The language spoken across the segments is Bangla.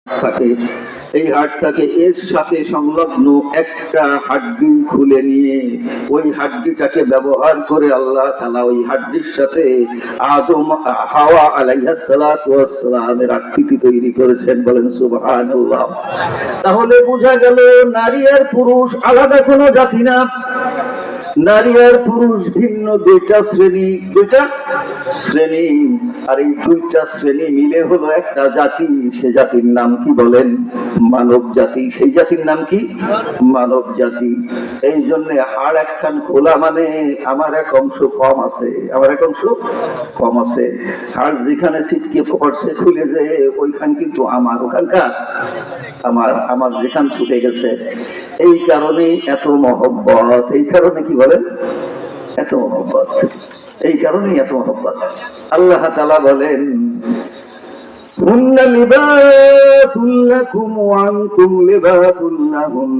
থাকে, এই হাড়টাকে এর সাথে সংলগ্ন একটা হাড্ডি খুলে নিয়ে ওই হাড্ডিটাকে ব্যবহার করে আল্লাহ তাআলা ওই হাড্ডির সাথে আদম হাওয়া আলাইহিস সালাতু ওয়াস সালামের আকৃতি তৈরি করেছেন। বলেন সুবহানাল্লাহ। তাহলে বোঝা গেল নারী আর পুরুষ আলাদা কোনো জাতি না, নারী আর পুরুষ ভিন্ন দুইটা শ্রেণী, দুইটা শ্রেণী, আর এই দুইটা শ্রেণী মিলে হলো একটা জাতি। সে জাতির নাম কি বলেন? মানব জাতি। সেই জাতির নাম কি? মানব জাতি। এই জন্য হাড় একখান খোলা মানে আমার এক অংশ কম আছে, আমার এক অংশ কম আছে। হাড় যেখানে ছিটকে পড়ছে খুলে যে ওইখান কিন্তু আমার, ওখানকার আমার, আমার যেখান ছুটে গেছে। এই কারণেই এত মহব্বত, এই কারণে কি বলেন এত মহব্বত, এই কারণেই এত মহব্বত। আল্লাহ তাআলা বলেন হুন্না লিবাসুল লাকুম ওয়া আনতুম লিবাসুল লাহুম,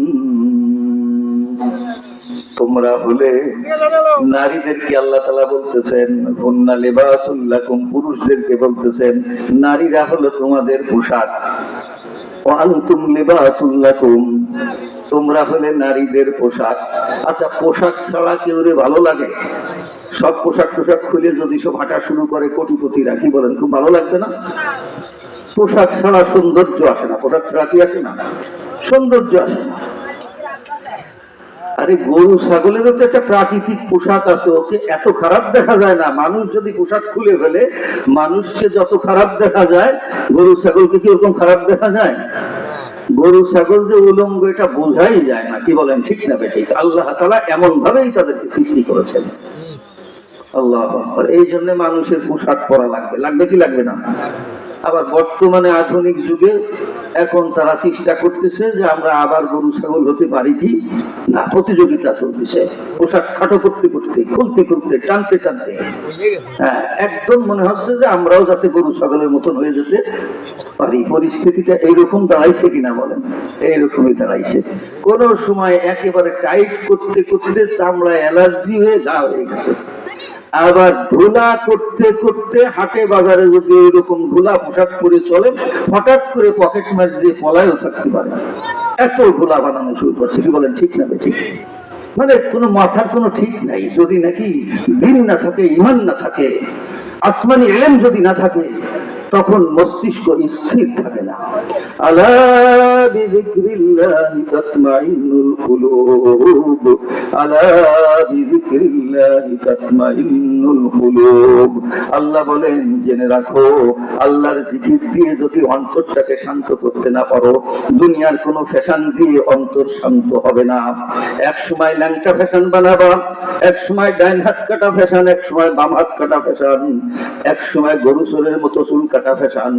তোমরা হলে নারীদেরকে আল্লাহ তাআলা বলতেছেন হুন্না লিবাসুল লাকুম, পুরুষদেরকে বলতেছেন নারীরা হলো তোমাদের পোশাক। ওয়া আনতুম লিবাসুল লাকুম, তোমরা হলে নারীদের পোশাক। আচ্ছা, পোশাক ছাড়া কেউ রে ভালো লাগে? সব পোশাক টোশাক খুলে যদি সব হাঁটা শুরু করে কোটিপতি রাখি, বলেন খুব ভালো লাগবে না? পোশাক ছাড়া সৌন্দর্য আসে না, পোশাক ছাড়া কি আসে না? সৌন্দর্য আসে না। আরে গরু ছাগলেরও তো একটা প্রাকৃতিক পোশাক আছে, ওকে এত খারাপ দেখা যায় না। মানুষ যদি পোশাক খুলে ফেলে মানুষকে যত খারাপ দেখা যায়, গরু ছাগলকে কি ওরকম খারাপ দেখা যায়? গরু ছাগল যে উলঙ্গ এটা বোঝাই যায় না, কি বলেন ঠিক না বেঠিক? আল্লাহ তাআলা এমন ভাবেই তাদেরকে সৃষ্টি করেছেন। আল্লাহু আকবার। এই জন্য মানুষের পোশাক পরা লাগবে, লাগবে কি লাগবে না? আবার বর্তমানে আধুনিক যুগে এখন তারা চেষ্টা করতেছে যে আমরা আবার গরু ছাগল হতে পারি কি না, প্রতিযোগিতা চলতেছে পোশাক খাটো করতে করতে, খুলতে খুলতে, টানতে টানতে। হ্যাঁ, একদম মনে হচ্ছে যে আমরাও যাতে গরু ছাগলের মতন হয়ে যেতে পারি। পরিস্থিতিটা এইরকম দাঁড়াইছে কিনা বলেন? এইরকমই দাঁড়াইছে। কোন সময় একেবারে টাইট করতে করতে চামড়া অ্যালার্জি হয়ে ঘা হয়ে গেছে। আবার ধুলা করতে করতে হাটে বাজারে যদি এরকম ধুলা পোশাক পরে চলে, হঠাৎ করে পকেট মার দিয়ে পলায়ও থাকতে পারে। এত ধুলা বানানো শুরু করছে, কি বলেন ঠিক না ঠিক? মানে কোনো মাথার কোনো ঠিক নাই। যদি নাকি দিন না থাকে, ঈমান না থাকে, আসমানি ইলম যদি না থাকে, তখন মস্তিষ্ক স্থির থাকে না। আলা বিযিকরিল্লাহি তাতমাইন্নুল কুলুব, আলা বিযিকরিল্লাহি তাতমাইন্নুল কুলুব। আল্লাহ বলেন জেনে রাখো, আল্লাহর জিকির দিয়ে যদি অন্তরটাকে শান্ত করতে না পারো, দুনিয়ার কোনো ফ্যাশন দিয়ে অন্তর শান্ত হবে না। এক সময় ল্যাংটা ফ্যাশন বানাবা, এক সময় ডাইন হাত কাটা ফ্যাশন, এক সময় বাম হাত কাটা ফ্যাশন, এক সময় গরু চোরের মতো চুল কাটা ফ্যাশন,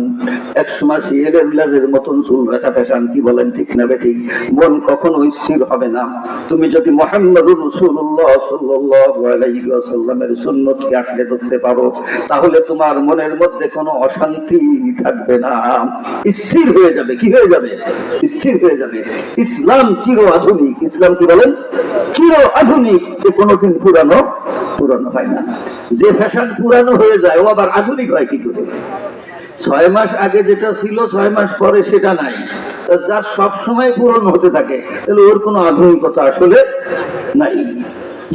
এক সময় শিয়ালের বিলাজের মতন চুল কাটা ফ্যাশন। কি বলেন ঠিক না বেঠিক? মন কখনো স্থির হবে না। তুমি যদি মুহাম্মদুর রাসূলুল্লাহ সাল্লাল্লাহু আলাইহি ওয়াসাল্লামের সুন্নতকে আঁকড়ে ধরতে পারো, তাহলে তোমার মনের মধ্যে কোনো অশান্তি থাকবে না, স্থির হয়ে যাবে। কি হয়ে যাবে? স্থির হয়ে যাবে। ইসলাম চির আধুনিক। ইসলাম কি বলেন? চির আধুনিক। কোনোদিন পুরানো পুরানো হয় না। যে ফ্যাশন পুরানো হয়ে যায় ও আবার আধুনিক হয় কি করে? 6 মাস আগে যেটা ছিল 6 মাস পরে সেটা নাই। যা সব সময় পুরনো হতে থাকে, তাহলে ওর কোনো আধুনিকতা আসলে নাই।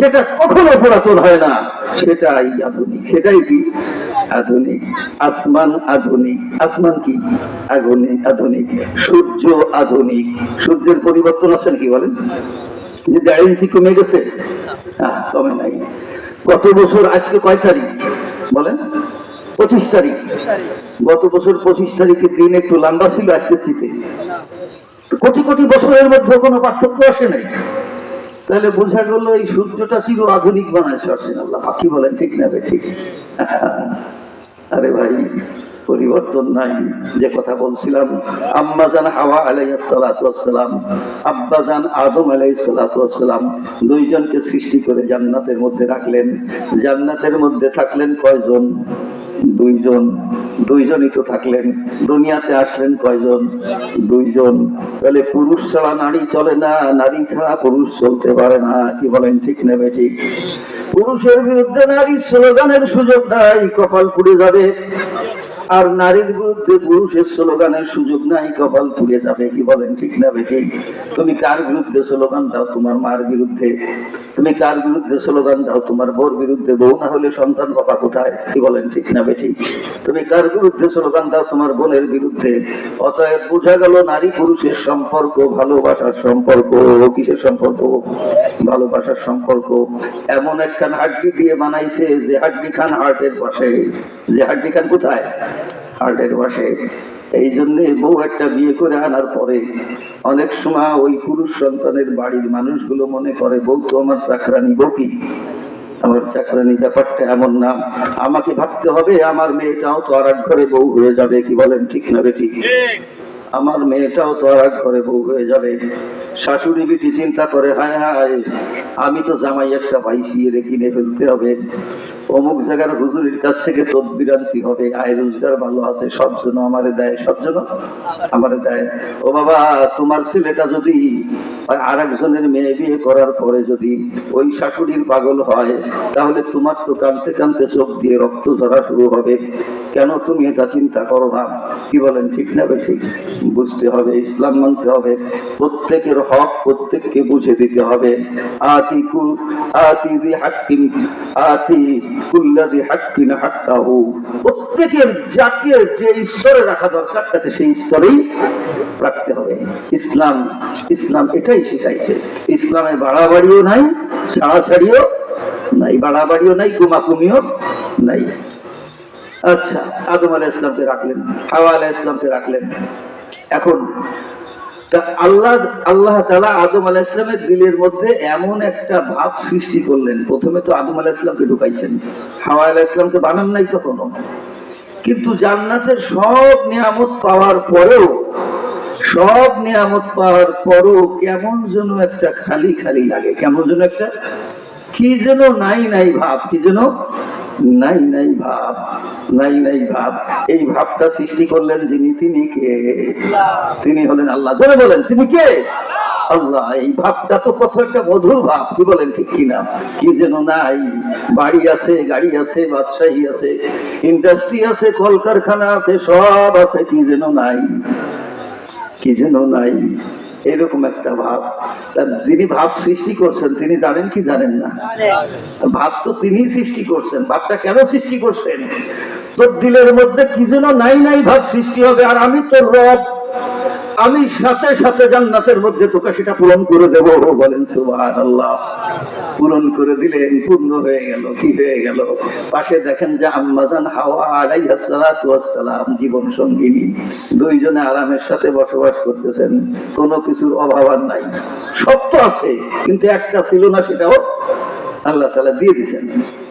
যেটা কখনো পুরাতন হয় না সেটাই আধুনিক। সেটাই কি? আধুনিক। আসমান আধুনিক। আসমান কি? আধুনিক। আধুনিক। সূর্য আধুনিক। সূর্যের পরিবর্তন আছে নাকি বলেন? যে 1.5 ইঞ্চি কমে গেছে? কমে নাই। গত বছর আজকে কয় তারিখ বলেন? 25 তারিখ। গত বছর 25 তারিখের দিন একটু লম্বা ছিল আজকের চিতে। কোটি কোটি বছরের মধ্যে কোনো পার্থক্য আসে নাই। তাহলে বোঝা গেল এই সূর্যটা চির আধুনিক বানাইছে আল্লাহ। কি বলেন ঠিক না ঠিক? আরে ভাই, পরিবর্তন নাই। যে কথা বলছিলাম, আম্মাজান হাওয়া আলাইহিস সালাতু ওয়াস সালাম, আব্বাজান আদম আলাইহিস সালাতু ওয়াস সালাম, দুইজনকে সৃষ্টি করে জান্নাতের মধ্যে রাখলেন। জান্নাতের মধ্যে থাকলেন কয়জন? দুইজন। দুইজনই তো থাকলেন। দুনিয়াতে আসলেন কয়জন? দুইজন। তাহলে পুরুষ ছাড়া নারী চলে না, নারী ছাড়া পুরুষ চলতে পারে না। কি বলেন ঠিক নেবে ঠিক? পুরুষের বিরুদ্ধে নারী স্লোগানের সুযোগ নাই, কপাল পুড়ে যাবে। আর নারীর বিরুদ্ধে পুরুষের স্লোগানের সুযোগ নাই, কপাল পুড়ে যাবে। কি বলেন, ঠিক না বেঠিক? তুমি কার বিরুদ্ধে স্লোগান দাও? তোমার মার বিরুদ্ধে। তুমি কার বিরুদ্ধে স্লোগান দাও? তোমার বউর বিরুদ্ধে। বউ না হলে সন্তান বাবা কোথায়? কি বলেন, ঠিক না বেঠিক? তুমি কার বিরুদ্ধে স্লোগান দাও? তোমার বোনের বিরুদ্ধে। অতএব বোঝা গেল নারী পুরুষের সম্পর্ক ভালোবাসার সম্পর্ক। কিসের সম্পর্ক? ভালোবাসার সম্পর্ক। এমন একখান হাড্ডি দিয়ে বানাইছে যে হাড্ডি খান হার্টের পাশে। যে হাড্ডি খান কোথায়? হার্টের পাশে। এই জন্য বউ একটা বিয়ে করে আনার পরে অনেক সময় ওই পুরুষ সন্তানের বাড়ির মানুষগুলো মনে করে বউ তো আমার চাকরানি। বউ কি আমার চাকরানি? ব্যাপারটা এমন না। আমাকে ভাবতে হবে আমার মেয়েটাও তো আর এক ঘরে বউ হয়ে যাবে। কি বলেন, ঠিক না বেঠিক? আমার মেয়েটাও তো আর এক ঘরে বউ হয়ে যাবে। শাশুড়ি বিটি চিন্তা করে, হায় হায়, আমি তো জামাই একটা পাইছি, এরে কিনে ফেলতে হবে। অমুক জায়গার হুজুরের কাছ থেকে তদবির আনতে হবে, আয় রোজগার ভালো আছে, সব জন্য আমারে দেয়, সব জন্য আমারে দেয়। ও বাবা, তোমার ছেলেটা যদি আর একজনের মেয়ে বিয়ে করার পরে যদি ওই শাশুড়ির পাগল হয়, তাহলে তোমার তো কাঁদতে কাঁদতে চোখ দিয়ে রক্ত ঝরা শুরু হবে। কেন তুমি এটা চিন্তা করো না? কি বলেন, ঠিক না বেঠিক? বুঝতে হবে, ইসলাম মানতে হবে, প্রত্যেকের হক প্রত্যেককে বুঝে দিতে হবে। আতি কুল্লাযী হাক্কিন হাক্কাহু, প্রত্যেকের যাকে যে স্তরে রাখা দরকার তাকে সেই স্তরেই রাখতে হবে। ইসলাম এটাই শিখাইছে। ইসলামে বাড়াবাড়িও নাই, ছাড়াছাড়িও নাই, বাড়াবাড়িও নাই, কুমাকুমিও নাই। আচ্ছা, আদম আলাইহিস সালামকে রাখলেন, হাওয়া আলাইহিস সালামকে রাখলেন। এখন আল্লাহ তাআলা আদম আলাইহিস সালামের দিলের মধ্যে এমন একটা ভাব সৃষ্টি করলেন। প্রথমে তো আদম আলাইহিস সালামকে ঢুকাইছেন, হাওয়া আলাইহিস সালামকে বানান নাই তখনও। কিন্তু জান্নাতের সব নিয়ামত পাওয়ার পরেও কেমন যেন একটা খালি খালি লাগে, কেমন যেন একটা কি যেন নাই নাই ভাব, কি যেন নাই নাই ভাব। এই ভাবটা সৃষ্টি করলেন যিনি, তিনি কে? তিনি হলেন আল্লাহ। জোরে বলেন, তিনি কে? আল্লাহ। এই ভাবটা তো কত একটা মধুর ভাব। কি বলেন, ঠিক কিনা? কি যেন নাই। বাড়ি আছে, গাড়ি আছে, বাদশাহী আছে, ইন্ডাস্ট্রি আছে, কলকারখানা আছে, সব আছে, কি যেন নাই, কি যেন নাই। এরকম একটা ভাব। যিনি ভাব সৃষ্টি করছেন তিনি জানেন কি জানেন না? ভাব তো তিনি সৃষ্টি করছেন। ভাবটা কেন সৃষ্টি করছেন? তোর দিলের মধ্যে কি যেন নাই নাই ভাব সৃষ্টি হবে, আর আমি তোর রব, আমি সাথে সাথে জান্নাতের মধ্যে তোকে সেটা পূরণ করে দেব। বলেন সুবহানাল্লাহ। পূরণ করে দিলেন, পূর্ণ হয়ে গেল। কি হয়ে গেল? পাশে দেখেন যে আম্মাজান হাওয়া আলাইহিস সালাতু ওয়াস সালাম, জীবন সঙ্গিনী, দুইজনে আরামের সাথে বসবাস করতেছেন। কোনো কিছুর অভাব আর নাই। সব তো আছে, কিন্তু একটা ছিল না, সেটাও আল্লাহ তাআলা দিয়ে দিয়েছেন।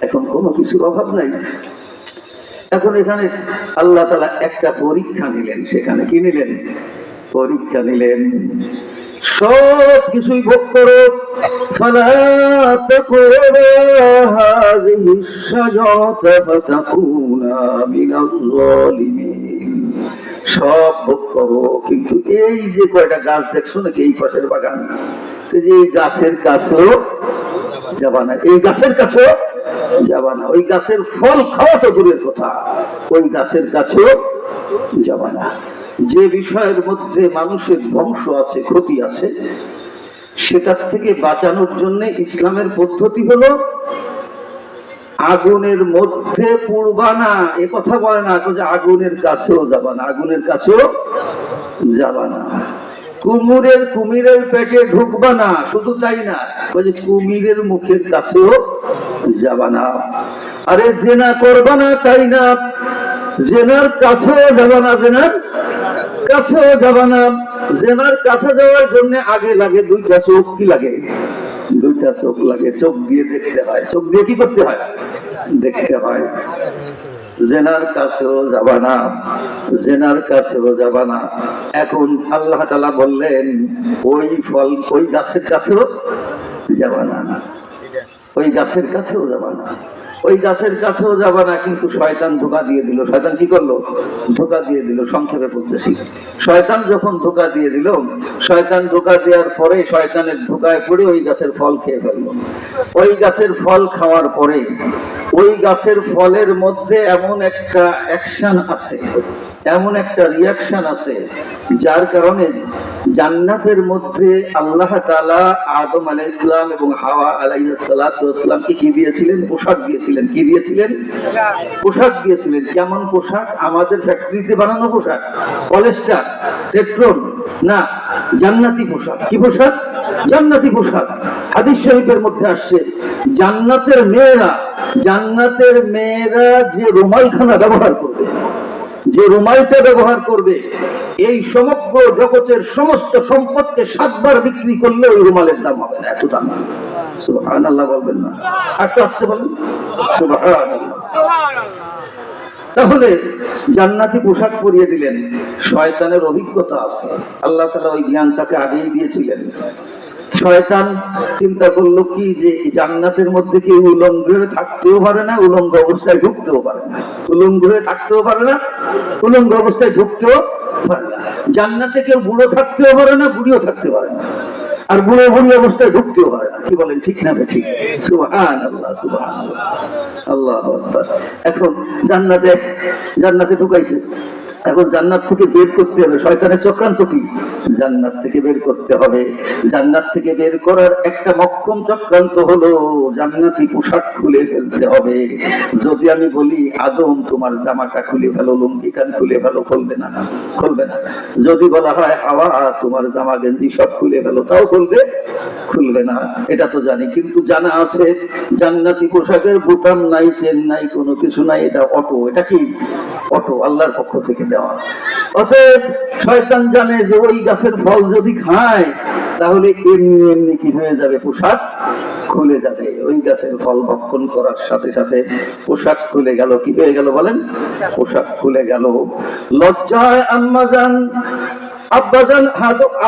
এখন কোনো কিছুর অভাব নাই। এখন এখানে আল্লাহ তাআলা একটা পরীক্ষা নিলেন। সেখানে কি নিলেন? পরীক্ষা নিলেন। সব কিছুই ভোগ করো, সব ভোগ করো, কিন্তু এই যে কয়টা গাছ দেখছো নাকি এই পাশের বাগান, এই গাছের কাছেও যাবা না, এই গাছের কাছেও যাবা না, ওই গাছের ফল খাওয়া তো দূরের কথা, ওই গাছের কাছেও যাবা না। যে বিষয়ের মধ্যে মানুষের ধ্বংস আছে, ক্ষতি আছে, সেটার থেকে বাঁচানোর জন্য ইসলামের পদ্ধতি হলো আগুনের মধ্যে পড়বা না। এ কথা বলে না যে আগুনের কাছেও যাবা না, আগুনের কাছেও যাবা না। কুমিরের পেটে ঢুকবা না, শুধু তাই না, কুমিরের মুখের কাছেও যাবা না। আরে জেনা করবা না, তাই না, জেনার কাছেও যাবা না, জেনার কাছেও যাবা না। জেনার কাছে যাওয়ার জন্য আগে লাগে দুইটা চোখ। কি লাগে? দুইটা চোখ লাগে। চোখ দিয়ে দেখতে হয়। চোখ দিয়ে কি করতে হয়? দেখতে হয়। জেনার কাছেও যাবা না, জেনার কাছেও যাবা না। এখন আল্লাহ তাআলা বললেন ওই ফল, ওই গাছের কাছেও যাবা না, ওই গাছের কাছেও যাবা না। ওই গাছের কাছেও যাবে না, কিন্তু শয়তান ধোঁকা দিয়ে দিল। শয়তান কি করলো? ধোঁকা দিয়ে দিল। সংক্ষেপে বলতেছি, শয়তান যখন ধোঁকা দিয়ে দিল, শয়তান ধোঁকা দেওয়ার পরে শয়তানের ধোঁকায় পড়ে ওই গাছের ফল খেয়ে ফেললো। ওই গাছের ফল খাওয়ার পরে ওই গাছের ফলের মধ্যে এমন একটা অ্যাকশন আছে, এমন একটা রিয়াকশন আছে, যার কারণে জান্নাতের মধ্যে আল্লাহ তাআলা আদম আলাইহিস সালাম এবং হাওয়া আলাইহিস সালাতু ওয়াস সালামকে কি দিয়েছিলেন? পোশাক দিয়েছিলেন। কি দিয়েছিলেন? পোশাক দিয়েছিলেন। কেমন পোশাক? আমাদের ফ্যাক্টরিতে বানানো পোশাক, পলিস্টার, পেট্রোল না, জান্নাতি পোশাক। কি পোশাক? জান্নাতি পোশাক। হাদিস শরীফের মধ্যে আসছে, জান্নাতের মেয়েরা যে রুমালখানা ব্যবহার করবে, যে রুমালটা ব্যবহার করবে, এই সমগ্র জগতের সমস্ত সম্পদকে 7 বার বিক্রি করলে ওই রুমালের দাম হবে না, এত দাম। সুবহানাল্লাহ বলবেন না? একটু আসতে বলেন সুবহানাল্লাহ। তাহলে জান্নাতি পোশাক পরিয়ে দিলেন। শয়তানের অভিজ্ঞতা আছে, আল্লাহ তাআলা ওই জ্ঞান তাকে আগেই দিয়েছিলেন। শয়তান চিন্তা করলো কি, যে জান্নাতের মধ্যে কেউ উলঙ্গ হয়ে থাকতেও পারে না, উলঙ্গ অবস্থায় ঢুকতেও পারে না। উলঙ্গ হয়ে থাকতেও পারে না, উলঙ্গ অবস্থায় ঢুকতেও পারে না। জান্নাতে কেউ বুড়ো থাকতেও পারে না, বুড়িও থাকতে পারে না, আর বুড়ো বুড়ি অবস্থায় ঢুকতেও পারে না। কি বলেন, ঠিক না ঠিক? সুবহানাল্লাহ, সুবহানাল্লাহ, আল্লাহু আকবার। এখন জান্নাতে ঢুকাইছে, এখন জান্নাত থেকে বের করতে হবে। শয়তানের চক্রান্ত কি? জান্নাত থেকে বের করতে হবে। জান্নাত থেকে বের করার একটা মক্কম চক্রান্ত হলো জান্নাতি পোশাক খুলে ফেলতে হবে। যদি আমি বলি আদম তোমার জামাটা খুলে ফেলো, লুঙ্গি কান খুলে ফেলো, খুলবে না? খুলবে না। যদি বলা হয় হাওয়া তোমার জামা গেঞ্জি সব খুলে ফেলো, তাও খুলবে না। এটা তো জানি, কিন্তু জানা আছে জান্নাতি পোশাকের বোতাম নাই, চেন নাই, কোনো কিছু নাই। এটা অটো। এটা কি? অটো, আল্লাহর পক্ষ থেকে দেওয়া। অতএব শয়তান জানে যে ওই গাছের ফল যদি খায়, তাহলে এমনি এমনি কি হয়ে যাবে? পোশাক খুলে যাবে। ওই গাছের ফল ভক্ষণ করার সাথে সাথে পোশাক খুলে গেল। কি হয়ে গেল বলেন? পোশাক খুলে গেল। লজ্জায় আম্মাজান আব্বাজান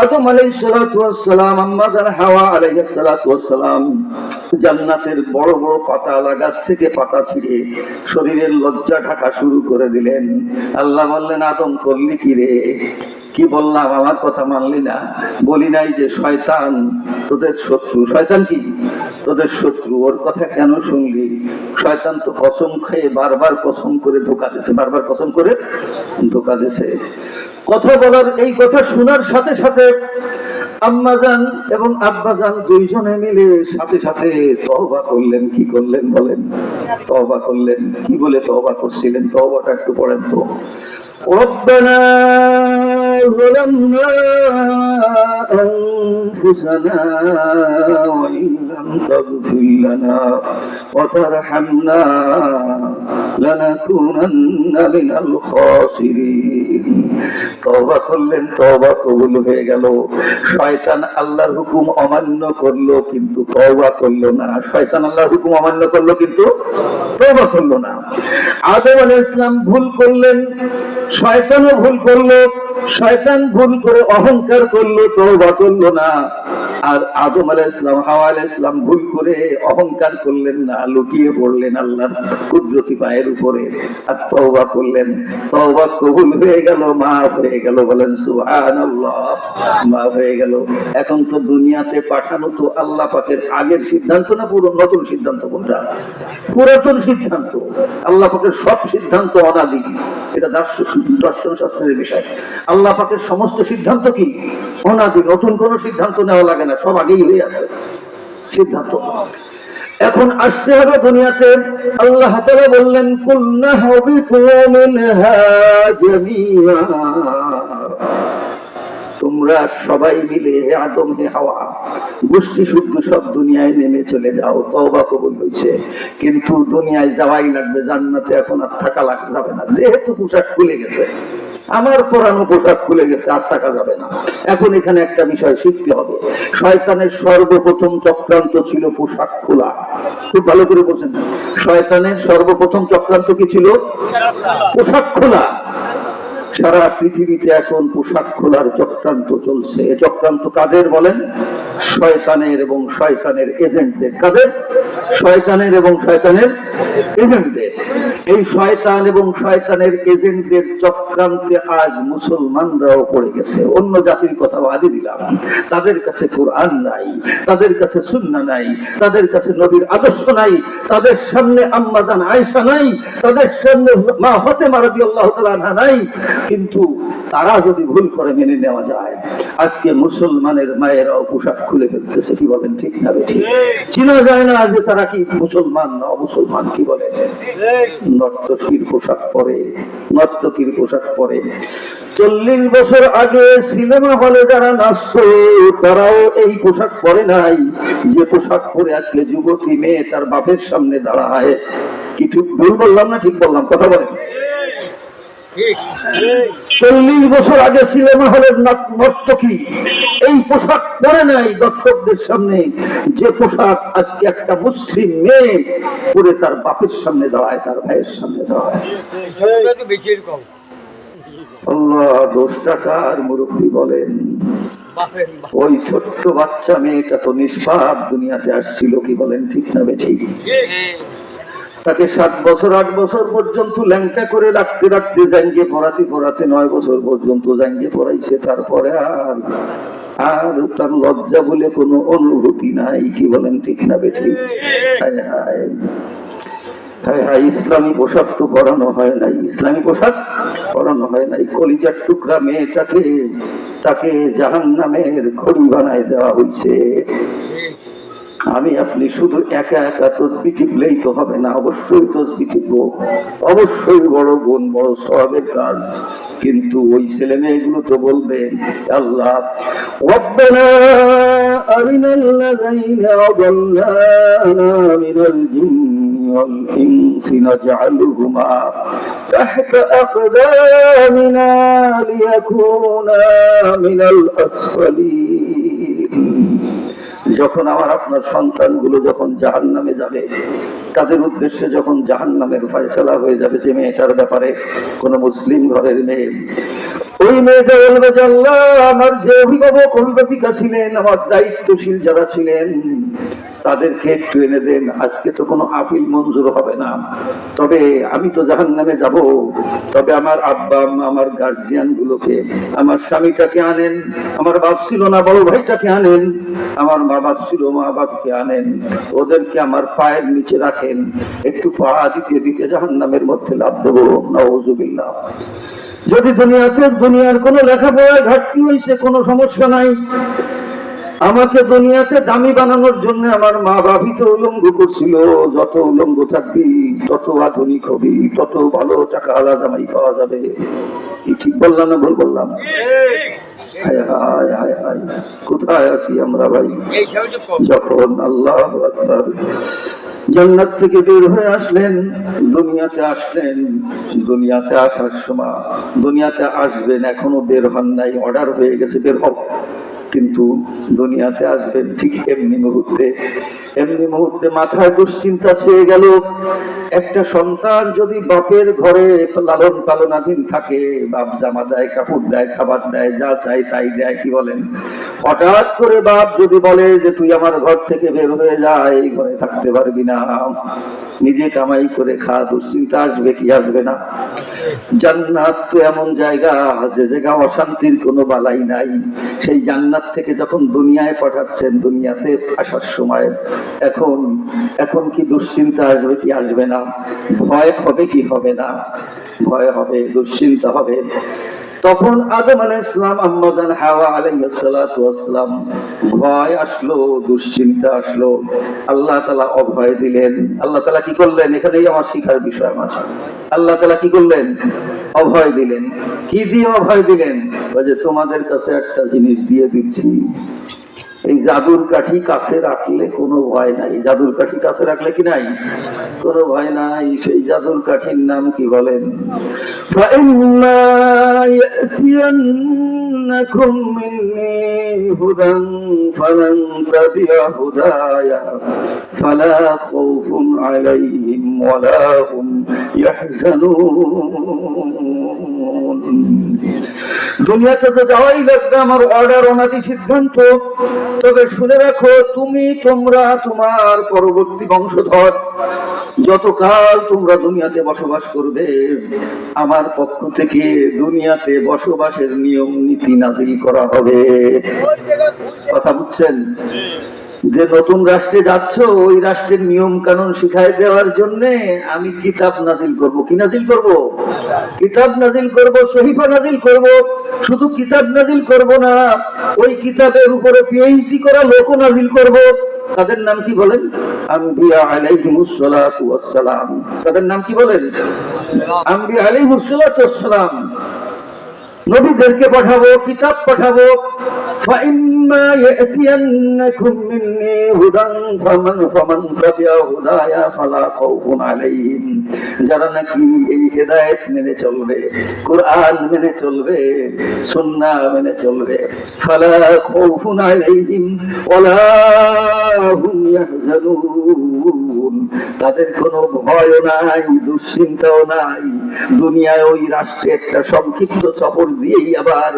আদম আলাইহিস সালাতু ওয়াস সালাম, আম্মাজান হাওয়া আলাইহিস সালাতু ওয়াস সালাম জান্নাতের বড় বড় পাতাওয়ালা গাছ থেকে পাতা ছিঁড়ে শরীরের লজ্জা ঢাকা শুরু করে দিলেন। আল্লাহ বললেন, আদম করলি কি রে? কি বললাম? আমার কথা মানলি না? বলি নাই যে শয়তান তোদের শত্রু? শয়তান কি? তোদের শত্রু। ওর কথা কেন শুনলি? শয়তান তো কসম খেয়ে বারবার কসম করে ধোঁকা দিছে, বারবার কসম করে ধোঁকা দিছে। কথা বলার, এই কথা শোনার সাথে সাথে আম্মাজান এবং আব্বাজান দুইজনে মিলে সাথে সাথে তওবা করলেন। কি করলেন বলেন? তওবা করলেন। কি বলে তওবা করছিলেন? তওবাটা একটু পড়েন তো। ربنا ظلمنا أنفسنا وإن لم تغفر لنا وترحمنا لنكونن من الخاسرين। তওবা করলেন, তওবা কবুল হয়ে গেল। শয়তান আল্লাহর হুকুম অমান্য করলো, কিন্তু তওবা করলো না। শয়তান আল্লাহর হুকুম অমান্য করলো, কিন্তু তওবা করলো না। আদম আলাইহিস সালাম ভুল করলেন, শয়তানও ভুল করলো। শয়তান ভুল করে অহংকার করলো, তওবা করলো না। আর আদম আলাইহিস সালাম, হাওয়া আলাইহিস সালাম ভুল করে অহংকার করলেন না, লুকিয়ে পড়লেন আল্লাহর কুদরতি পায়ের উপরে আর তওবা করলেন। তওবা কবুল হয়ে গেল, মাফ হয়ে গেল। বলেন সুবহানাল্লাহ, মাফ হয়ে গেল। এখন তো দুনিয়াতে পাঠানো তো আল্লাহ পাকের আগের সিদ্ধান্ত না নতুন সিদ্ধান্ত? কোনটা? পুরাতন সিদ্ধান্ত। আল্লাহ পাকের সব সিদ্ধান্ত অনাদি। এটা দর্শন শাস্ত্রের বিষয়। আল্লাহ পাকের সমস্ত সিদ্ধান্ত কি? অনাদি। নতুন কোন সিদ্ধান্ত নেওয়া লাগে না, সব আগেই হয়ে আছে সিদ্ধান্ত। এখন আসতে হবে দুনিয়াতে। আল্লাহ তাআলা বললেন, কুলনা হাবিতু মিনহা জামিআ, তোমরা সবাই মিলে, আদম হে হাওয়া গোষ্ঠী শুদ্ধ সব দুনিয়ায় নেমে চলে যাও। তওবা কবুল হয়েছে, কিন্তু দুনিয়ায় যাওয়াই লাগবে, জান্নাতে এখন আর থাকা যাবে না। যেহেতু পোশাক খুলে গেছে, আমার পরানো পোশাক খুলে গেছে, আর থাকা যাবে না। এখন এখানে একটা বিষয় শিখতে হবে। শয়তানের সর্বপ্রথম চক্রান্ত ছিল পোশাক খোলা। খুব ভালো করে বলছেন, শয়তানের সর্বপ্রথম চক্রান্ত কি ছিল? পোশাক খোলা। সারা পৃথিবীতে এখন পোশাক খোলার চক্রান্ত চলছে। চক্রান্ত কাদের বলেন? শয়তানের এবং শয়তানের এজেন্টদের। কাদের? শয়তানের এবং শয়তানের এজেন্টদের। এই শয়তান এবং শয়তানের এজেন্টদের চক্রান্তে আজ মুসলমানরাও পড়ে গেছে। অন্য জাতির কথা বাদই দিলাম, তাদের কাছে কোরআন নাই, তাদের কাছে সুন্নাহ নাই, তাদের কাছে নবীর আদর্শ নাই, তাদের সামনে আম্মা জান আয়েশা নাই, তাদের সামনে মা ফাতেমা রাদিয়াল্লাহু তাআলা আনহা নাই। কিন্তু তারা যদি ভুল করে মেনে নেওয়া যায়, আজকে মুসলমানের মায়েরাও পোশাক খুলে ফেলতেছে। কি বলেন, ঠিক না বেঠিক? চিনা যায় না যে তারা কি মুসলমান না অমুসলমান। কি বলে? নর্তকীর পোশাক পরে, নর্তকীর পোশাক পরে। 40 বছর আগে সিনেমা হলে যারা নাচতো তারাও এই পোশাক পরে নাই, যে পোশাক পরে আজকে যুবতী মেয়ে তার বাপের সামনে দাঁড়ায়। কি ঠিক ভুল বললাম না ঠিক বললাম? কথা বলেন। 40 বছর আগে সিনেমা হলের নর্তকী এই পোশাক পরে নাই দর্শকদের সামনে, যে পোশাক আজকে একটা মুসলিম মেয়ে পরে তার বাপের সামনে দাঁড়ায়, তার ভাইয়ের সামনে দাঁড়ায়। আল্লাহ, 10 টাকার মুরব্বী বলেন, ওই ছোট্ট বাচ্চা মেয়েটা তো নিষ্পাপ দুনিয়াতে আসছিল। কি বলেন, ঠিক না বেঠিক? তাকে 7 বছর 8 বছর পর্যন্ত ল্যাংটা করে রাখতে রাখতে জাঙ্গে পড়াতে পড়াতে 9 বছর পর্যন্ত জাঙ্গে পড়াইছে। তারপরে আর তার লজ্জা বলে কোনো অনুভূতি নাই। কি বলেন, ঠিক না বেঠিক? হায় হায় হায় হায়, ইসলামী পোশাক তো পরানো হয় নাই, ইসলামী পোশাক পরানো হয় নাই। কলিজার টুকরা মেয়েটাকে তাকে জাহান্নামের খড়ি বানায় দেওয়া হয়েছে। আমি আপনি শুধু একা একা তসবিহ টিপলেই তো হবে না, অবশ্যই তসবিহ টিপবো, অবশ্যই বড় গুণ বড় সওয়াবের কাজ। কিন্তু ওই ছেলে মেয়েগুলো তো বলবে, আল্লাহ রব্বানা আরিনাল্লাযীনা আযাল্লানা মিনাল জিন্নি ওয়াল ইনসি নাজআলহুমা তাহতা আকদামিনা লিয়াকুনা মিনাল আসফালিন। যখন আমার আপনার সন্তানগুলো যখন জাহান্নামে যাবে, তাদের উদ্দেশ্যে যখন জাহান্নামের ফয়সালা হয়ে যাবে যে মেয়েটার ব্যাপারে, কোন মুসলিম ঘরের মেয়ে, ওই মেয়েটা বলবে যে আল্লাহ, আমার যে অভিভাবক অভিভাবিকা ছিলেন, আমার দায়িত্বশীল যারা ছিলেন, তাদেরকে একটু এনে দেন। আজকে তো কোনো আপিল মঞ্জুর হবে না, তবে আমি তো জাহান্নামে যাব, তবে আমার আব্বা আম্মা, আমার গার্জিয়ান গুলোকে, আমার স্বামীটাকে আনেন, আমার বাপ ছিল না বড় ভাইটাকে আনেন, আমার মা বাপ ছিল মা বাপকে আনেন, ওদেরকে আমার পায়ের নিচে রাখেন, একটু পাড়া দিতে দিতে জাহান্নামের মধ্যে লাভ দেবো। নাউযুবিল্লাহ। যদি দুনিয়ার কোনো লেখাপড়ায় ঘাটতি হয়েছে, কোনো সমস্যা নাই। আমাকে দুনিয়াতে দামি বানানোর জন্য আমার মা বাবি তো উলঙ্গ করছিল। যত উলঙ্গ থাকবি তত আধুনিক হবি, তত ভালো টাকা আলা জামাই পাওয়া যাবে। কি ঠিক বললাম না ভুল বললাম? হায় হায় হায় হায়, কোথায় আছি আমরা ভাই? যখন আল্লাহু আকবার জান্নাত থেকে বের হয়ে আসলেন, দুনিয়াতে আসলেন, দুনিয়াতে আসার সময়, দুনিয়াতে আসবেন, এখনো বের হন নাই, অর্ডার হয়ে গেছে বের হন, কিন্তু দুনিয়াতে আসবেন ঠিক এমনি মুহূর্তে মাথায় দুশ্চিন্তা ছেয়ে গেল। একটা সন্তান যদি বাপের ঘরে লালন পালনাধীন থাকে, বাপ জামা দেয়, কাপড় দেয়, খাবার দেয়, যা চাই তাই দেয়, কি বলেন? হঠাৎ করে বাপ যদি বলে যে তুই আমার ঘর থেকে বের হয়ে যা, এই ঘরে থাকতে পারবি না, নিজে কামাই করে খা, দুশ্চিন্তা আসবে কি আসবে না? জান্নাত তো এমন জায়গা, যে জায়গা অশান্তির কোনো বালাই নাই। সেই জান্নাত থেকে যখন দুনিয়ায় পাঠাচ্ছেন, দুনিয়াতে আসার সময় এখন কি দুশ্চিন্তা আসবে কি আসবে না? ভয় হবে কি হবে না? ভয় হবে, দুশ্চিন্তা হবে। তখন আদম আলাইহিস সালাম, আম্মা জান হাওয়া আলাইহিস সালাতু ওয়াস সালাম, ভয় আসলো, দুশ্চিন্তা আসলো, আল্লাহ তাআলা অভয় দিলেন। আল্লাহ তাআলা কি করলেন? এখানেই আমার শিখার বিষয়। আমার আল্লাহ তাআলা কি করলেন? অভয় দিলেন। কি দিয়ে অভয় দিলেন? যে তোমাদের কাছে একটা জিনিস দিয়ে দিচ্ছি, এই জাদুর কাঠি কাছে রাখলে কোনো ভয় নাই। জাদুর কাঠি কাছে রাখলে কি নাই? কোনো ভয় নাই। সেই জাদুর কাঠির নাম কি বলেন? فَإِمَّا يَأْتِيَنَّكُم مِّنِّي هُدًى فَمَن تَبِعَ هُدَايَ فَلَا خَوْفٌ عَلَيْهِمْ ولا هم يحزنون দুনিয়াতে তো যাওয়াই লাগবে আমার অর্ডার অনাদি সিদ্ধান্ত। তবে শুনে রাখো, তোমরা তোমার পরবর্তী বংশধর যতকাল তোমরা দুনিয়াতে বসবাস করবে, আমার পক্ষ থেকে দুনিয়াতে বসবাসের নিয়ম নীতি নাজিল করা হবে। কথা বুঝছেন? যে নতুন রাষ্ট্রে যাচ্ছ, ওই রাষ্ট্রের নিয়ম কানুন শিখাই দেওয়ার জন্য আমি কিতাব নাজিল করব। কি নাজিল করব? কিতাব নাজিল করব, সহিফা নাজিল করব। শুধু কিতাব নাজিল করব না, ওই কিতাবের উপরে পিএইচডি করা লোকও নাজিল করব। তাদের নাম কি বলেন? আম্বিয়া আলাইহিমুস সালাতু ওয়াস সালাম। তাদের নাম কি বলেন? আম্বিয়া আলাইহিমুস সালাতু ওয়াস সালাম। নবীদেরকে পাঠাবো, কিতাব পাঠাবো। فَإِمَّا يَأْتِيَنَّكُم مِّنِّي هُدًى فَمَن تَبِعَ هُدَايَ فَلَا خَوْفٌ عَلَيْهِمْ। যারা নাকি এই হেদায়েত মেনে চলবে, কোরআন মেনে চলবে, সুন্নাহ মেনে চলবে, ফালা খাউফুন আলাইহিম ওয়ালা হুম ইয়াহজানুন। তাদের কোনো ভয়ও নাই, দুশ্চিন্তাও নাই। দুনিয়ায় ওই রাষ্ট্রে একটা সংক্ষিপ্ত সফর দিয়েই আবার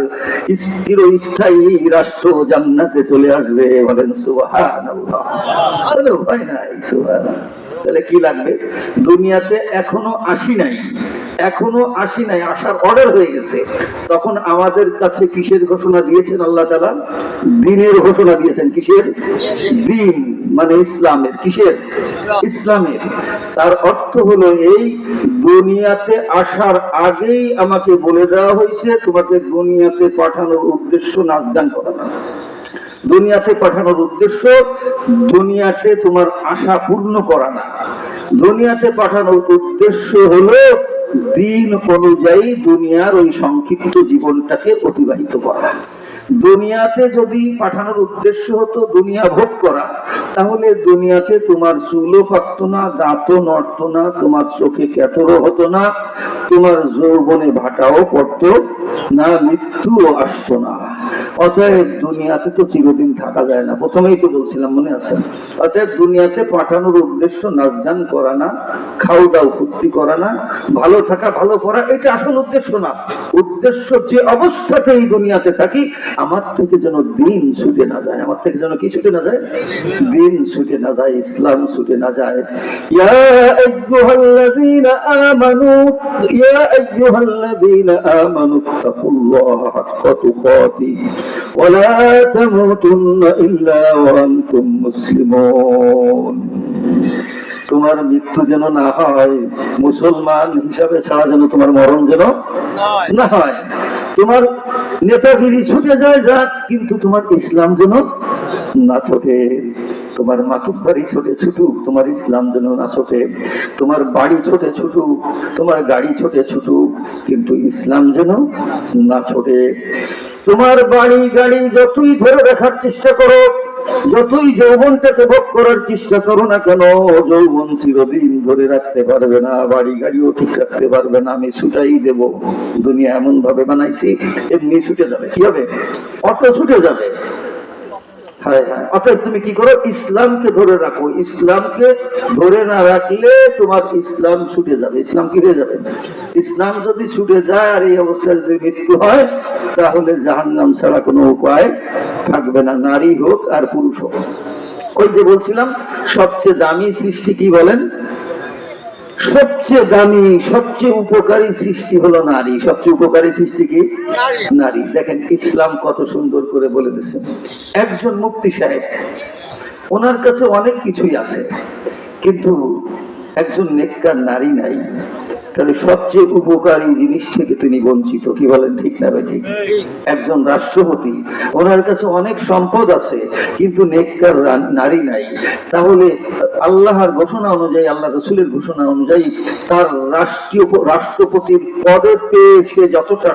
চিরস্থায়ী রাষ্ট্র জান্নাতে চলে আসবে। বলেন সুবহানাল্লাহ। আর ভয় নাই। সুবহানাল্লাহ। তাহলে কি লাগবে? দুনিয়াতে এখনো আসি নাই, আসার অর্ডার হয়ে গেছে। তখন আমাদের কাছে কিসের ঘোষণা দিয়েছেন আল্লাহ তাআলা? দ্বীনের ঘোষণা দিয়েছেন। কিসের? দ্বীন মানে ইসলামের। কিসের? ইসলামের। তার অর্থ হলো এই, দুনিয়াতে আসার আগেই আমাকে বলে দেওয়া হয়েছে তোমাকে দুনিয়াতে পাঠানোর উদ্দেশ্য নাচ গান করা না। দুনিয়াতে পাঠানোর উদ্দেশ্য দুনিয়াতে তোমার আশা পূর্ণ করা না। দুনিয়াতে পাঠানোর উদ্দেশ্য হলো দিন অনুযায়ী দুনিয়ার ওই সংক্ষিপ্ত জীবনটাকে অতিবাহিত করা। দুনিয়াতে যদি পাঠানোর উদ্দেশ্য হতো দুনিয়া ভোগ করা, তাহলে দুনিয়াতে তোমার চুলও পাকতো না, দাঁতও নড়তো না, তোমার চোখে ক্যাতরও হতো না, তোমার যৌবনে ভাটাও পড়তো না, মৃত্যুও আসতো না। অতএব দুনিয়াতে তো চিরদিন থাকা যায় না। প্রথমেই তো বলছিলাম, মনে আছে? অতএব দুনিয়াতে পাঠানোর উদ্দেশ্য নাচ গান করা না, খাও দাও ফুর্তি করা না, ভালো থাকা ভালো করা, এটা আসল উদ্দেশ্য না। উদ্দেশ্য যে অবস্থাতেই দুনিয়াতে থাকি আমার থেকে যেন দিন ছুটে না যায়। আমার থেকে যেন কি ছুটে না যায়? দিন ছুটে না যায়, ইসলাম ছুটে না যায়। ইয়া আইয়ুহাল্লাযীনা আমানু তাকুল্লাহা হাক্কা তুকাতিহি ওয়া লা তামুতুন্না ইল্লা ওয়া আনতুম মুসলিমুন। তোমার মৃত্যু যেন না হয়, মুসলমান হিসাবে ছাড়া যেন তোমার মরণ যেন না হয়। তোমার নেতাগিরি ছুটে যায় যাক, কিন্তু তোমার ইসলাম যেন না ছোটে। তোমার মাতুব বাড়ি ছোটে ছুটুক, তোমার ইসলাম যেন না ছোটে। তোমার বাড়ি ছোটে ছুটুক, তোমার গাড়ি ছোটে ছুটুক, কিন্তু ইসলাম যেন না ছোটে। তোমার বাড়ি গাড়ি যতই ধরে রাখার চেষ্টা করো, যতই যৌবনটাকে ভোগ করার চেষ্টা করো না কেন, যৌবন চিরদিন ধরে রাখতে পারবে না, বাড়ি গাড়িও ঠিক রাখতে পারবে না। আমি ছুটাই দেব। দুনিয়া এমন ভাবে বানাইছি, এমনি ছুটে যাবে। কি হবে? অটো ছুটে যাবে। হ্যাঁ হ্যাঁ। অর্থাৎ তুমি কি করো? ইসলামকে ধরে রাখো। ইসলামকে ধরে না রাখলে তোমার ইসলাম ছুটে যাবে। ইসলাম কি হয়ে যাবে? ইসলাম যদি ছুটে যায় আর এই অবস্থায় যদি মৃত্যু হয়, তাহলে জাহান্নাম ছাড়া কোনো উপায় থাকবে না, নারী হোক আর পুরুষ হোক। ওই যে বলছিলাম সবচেয়ে দামি সৃষ্টি কি বলেন? সবচেয়ে দামি, সবচেয়ে উপকারী সৃষ্টি হলো নারী। সবচেয়ে উপকারী সৃষ্টি কি? নারী। দেখেন ইসলাম কত সুন্দর করে বলে দিয়েছে। একজন মুফতি সাহেব, ওনার কাছে অনেক কিছুই আছে, কিন্তু একজন নেককার নারী নাই। তাহলে সবচেয়ে উপকারী জিনিস থেকে তিনি বঞ্চিত। কি বলেন? ঠিক না ভাই? ঠিক। একজন রাষ্ট্রপতি, ওনার কাছে অনেক সম্পদ আছে, কিন্তু নেককার নারী নাই। তাহলে আল্লাহর ঘোষণা অনুযায়ী, আল্লাহ রাসূলের ঘোষণা অনুযায়ী তার রাষ্ট্রপতির পদে পেয়ে সে যতটা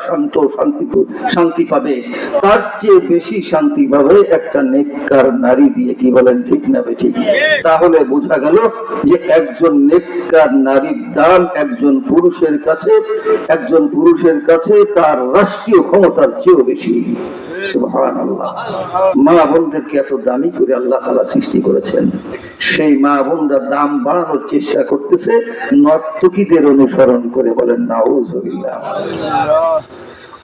শান্তি পাবে, তার চেয়ে বেশি শান্তি পাবে একটা নেককার নারী দিয়ে। কি বলেন? ঠিক না ভাই? ঠিক। তাহলে বোঝা গেল যে একজন নেককার নারীর দাম একজন পুরুষের কাছে তার রাষ্ট্রীয় ক্ষমতার চেয়েও বেশি। সুবহানাল্লাহ। মা বোনদেরকে এত দামি করে আল্লাহ তাআলা সৃষ্টি করেছেন, সেই মা বোনরা দাম বাড়ানোর চেষ্টা করতেছে নর্তকীদের অনুসরণ করে। বলেন নাউযুবিল্লাহ।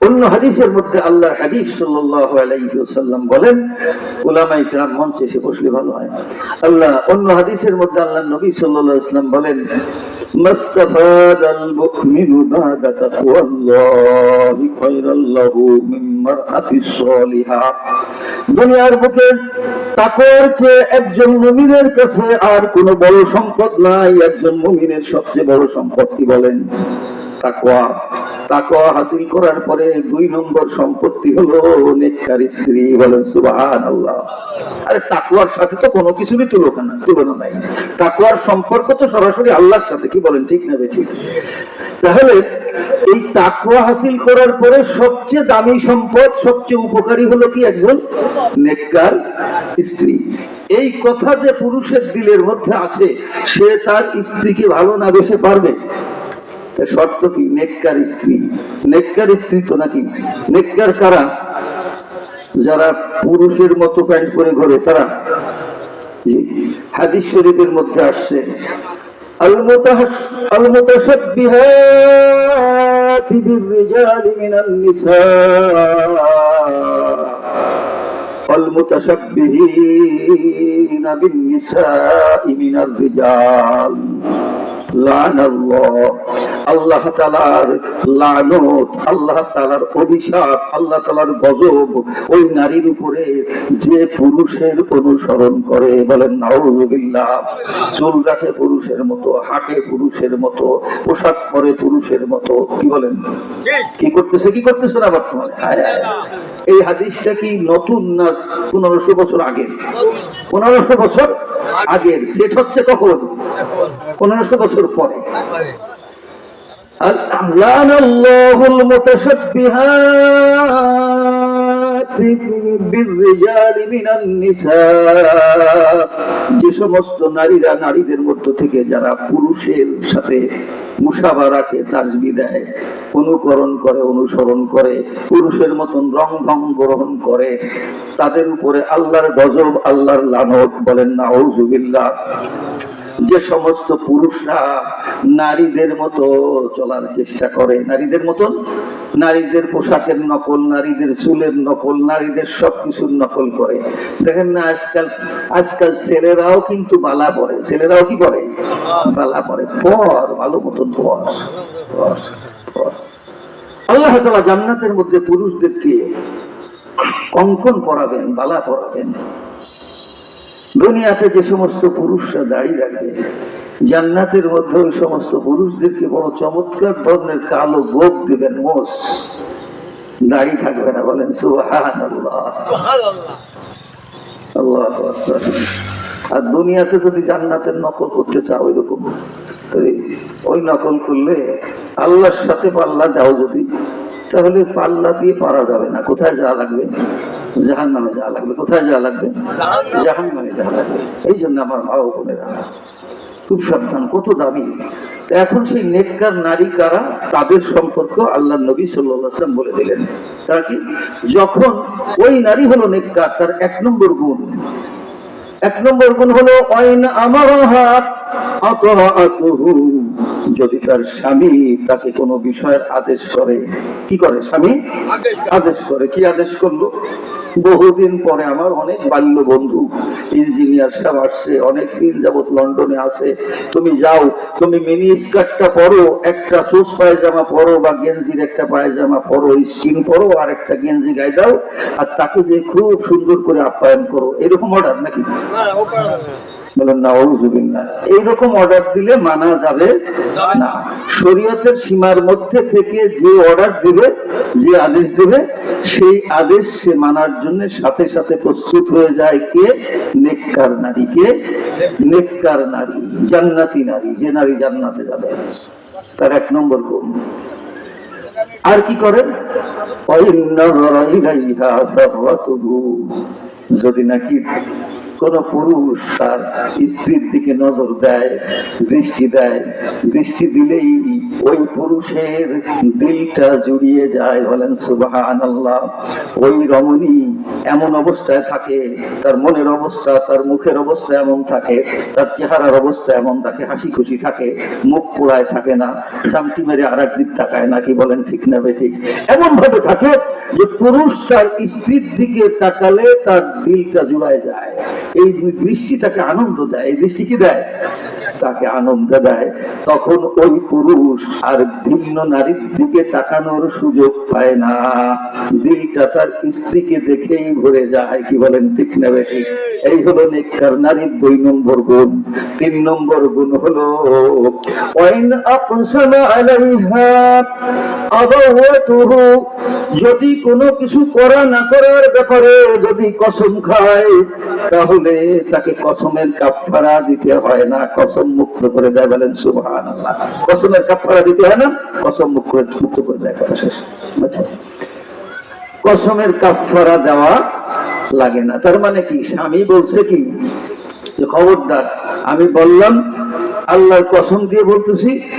অন্য হাদিসের মধ্যে আল্লাহর হাবিব সাল্লাল্লাহু আলাইহি ওয়াসাল্লাম বলেন, উলামায়ে কেরাম মঞ্চে এসে বসলে ভালো হয়। অন্য হাদিসের মধ্যে আল্লাহর নবী সাল্লাল্লাহু আলাইহি ওয়াসাল্লাম বলেন, মাসতাফাদাল মুমিনু বাদা তাকওয়াল্লাহি খায়রাল লাহু মিন মারআতিস সালিহা। দুনিয়ার বুকে তাকওয়ার চেয়ে একজন মুমিনের কাছে আর কোনো বড় সম্পদ নাই। একজন মুমিনের সবচেয়ে বড় সম্পদ কি বলেন? তাকওয়া। তাকওয়া হাসিল করার পরে 2 নম্বর সম্পত্তি হলো নেককার স্ত্রী। বলেন সুবহানাল্লাহ। আরে তাকওয়ার সাথে তো কোনো কিছুরই তুলনা নাই। তাকওয়ার সম্পর্ক তো সরাসরি আল্লাহর সাথে। কি বলেন, ঠিক না বেঠিক? তাহলে এই তাকওয়া হাসিল করার পরে সবচেয়ে দামি সম্পদ, সবচেয়ে উপকারী হলো কি? একজন নেককার স্ত্রী। এই কথা যে পুরুষের দিলের মধ্যে আছে, সে তার স্ত্রীকে ভালো না বেশে পারবে? শর্ত কি? নেককার স্ত্রী। নেককার স্ত্রী তো নাকি নেককার কারা? যারা পুরুষের মতো প্যান্ট পরে ঘোরে তারা। হাদিস শরীফের মধ্যে আসছে, আল মুতাশাব্বিহাতি বির-রিজালি মিনান নিসা ওয়াল মুতাশাব্বিহিনা বিন-নিসাই মিনার রিজাল। আল্লাহ তাআলার লানত, আল্লাহ তাআলার অভিশাপ, আল্লাহ তাআলার গজব ওই নারীর উপরে যে পুরুষের অনুসরণ করে। বলেন নাউযুবিল্লাহ। চুল রাখে পুরুষের মতো, হাঁটে পুরুষের মতো, পোশাক পরে পুরুষের মতো। কি বলেন? কি করতেছে না বর্তমানে? এই হাদিসটা কি নতুন না 1500 বছর আগে? 1500 বছর আগের। সেট হচ্ছে কখন? 1500 বছর পরে। লানাল্লাহুল মুতাশাব্বিহাতি বির-রিজালি মিনান নিসা। যে সমস্ত নারীরা নারীদের মধ্য থেকে যারা পুরুষের সাথে মুসাবা রাখে, তাসবি দেয়, অনুকরণ করে, অনুসরণ করে, পুরুষের মতন রং গ্রহণ করে, তাদের উপরে আল্লাহর গজব, আল্লাহর লানত। বলেন নাউযুবিল্লাহ। যে সমস্ত পুরুষরা নারীদের মতো চলার চেষ্টা করে, নারীদের মতন, নারীদের পোশাকের নকল, নারীদের চুলের নকল, নারীদের সবকিছুর নকল করে। দেখেন না আজকাল ছেলেরাও কিন্তু বালা পরে। ছেলেরাও কি করে? বালা পরে। ভালো মতন পর। আল্লাহ তাআলা জান্নাতের মধ্যে পুরুষদেরকে কঙ্কন পরাবেন, বালা পরাবেন। দুনিয়াতে যে সমস্ত পুরুষরা দাড়ি রাখবে, জান্নাতের মধ্যে ওই সমস্ত পুরুষদেরকে বড় চমৎকার ধরনের কালো গোপ দিবেন, মোষ। দাড়ি থাকবে না। বলেন সুবহানাল্লাহ। আল্লাহু আকবার। আর দুনিয়াতে যদি জান্নাতের নকল করতে চাও ওইরকম, ওই নকল করলে আল্লাহর সাথে পাল্লা দাও যদি, তাহলে পাল্লা দিয়ে পারা যাবে না। কোথায় যাওয়া লাগবে? জাহান্নামে যাওয়া লাগবে। কোথায় যাওয়া লাগবে? জাহান্নামে যাওয়া লাগবে। এই জন্য আমার মা ও বোনেরা খুব সাবধান। কত দামি। এখন সেই নেককার নারী কারা, তাদের সম্পর্ক আল্লাহ নবী সাল্লাল্লাহু আলাইহি ওয়াসাল্লাম বলে দিলেন। তারা কি? যখন ওই নারী হলো নেককার, তার 1 নম্বর গুণ হলো আইনা আমারাহা আতাআতুহু। যদি তার স্বামী তাকে কোনো বিষয়ের আদেশ করে, কি করে? স্বামী আদেশ করে। কি আদেশ করলো? বহুদিন পরে আমার অনেক বাল্য বন্ধু ইঞ্জিনিয়ার সাহেব আসছে, অনেক দিন যাবত লন্ডনে আছে, তুমি যাও, তুমি মিনি স্কার্টটা পরো, একটা সুস পায়জামা পরো বা গেঞ্জির একটা পায়জামা পরো, স্কিন পরো, আর একটা গেঞ্জি গায়ে দাও, আর তাকে যে খুব সুন্দর করে আপ্যায়ন করো। এরকম অর্ডার নাকি? বলেন নাউযুবিল্লাহ। এইরকম অর্ডার দিলে মানা যাবে না। শরীয়তের সীমার মধ্যে থেকে যে অর্ডার দিবে, যে আদেশ দিবে, সেই আদেশ সে মানার জন্য সাথে সাথে প্রস্তুত হয়ে যায়। কে? নেককার নারী। কে? নেককার নারী, জান্নাতি নারী, যে নারী জান্নাতে যাবে। তার 1 নম্বর গুণ। আর কি করে? যদি নাকি কোন পুরুষ তার স্ত্রীর দিকে নজর দেয়, দৃষ্টি দিলেই ওই পুরুষের দিলটা জুড়িয়ে যায়। বলেন সুবহানাল্লাহ। ওই রমণী এমন অবস্থায় থাকে, তার মনের অবস্থা, তার মুখের অবস্থা এমন থাকে, তার চেহারার অবস্থা এমন থাকে, হাসি খুশি থাকে, মুখ পোড়ায় থাকে না, সামটি মেরে আর একদিক তাকায় না। কি বলেন ঠিক না বেঠিক? এমন ভাবে থাকে যে পুরুষ তার স্ত্রীর দিকে তাকালে তার দিলটা জুড়ায় যায়। এই দৃষ্টি তাকে আনন্দ দেয়। এই দৃষ্টি কি দেয়? তাকে আনন্দ দেয়। তখন ওই পুরুষ আর ভিন্ন নারীর দিকে তাকানোর সুযোগ পায় না, দিলটা তার স্ত্রীকে দেখেই ভরে যায়। কি বলেন ঠিক না বেঠিক? এই হলো নেককার নারীর 2 নম্বর গুণ। 3 নম্বর গুণ হলো ওয়াইন আকসামা আলাইহা আদাওয়াতুহু, যদি কোনো কিছু করা না করার ব্যাপারে যদি কসম খায়, তাহলে তাকে কসমের কাফারা দিতে হয় না, কসম মুক্ত করে দেয়। বলেন সুবহানাল্লাহ। কসমের কাফারা দিতে হয় না, কসম মুক্ত করে দেয়। কথা শেষ। আচ্ছা, কসমের কাফারা দেওয়া লাগে না। তার মানে কি? স্বামী বলছে কি যে খবরদার, আমি বললাম, আল্লাহর কসম দিয়ে বলতেছি,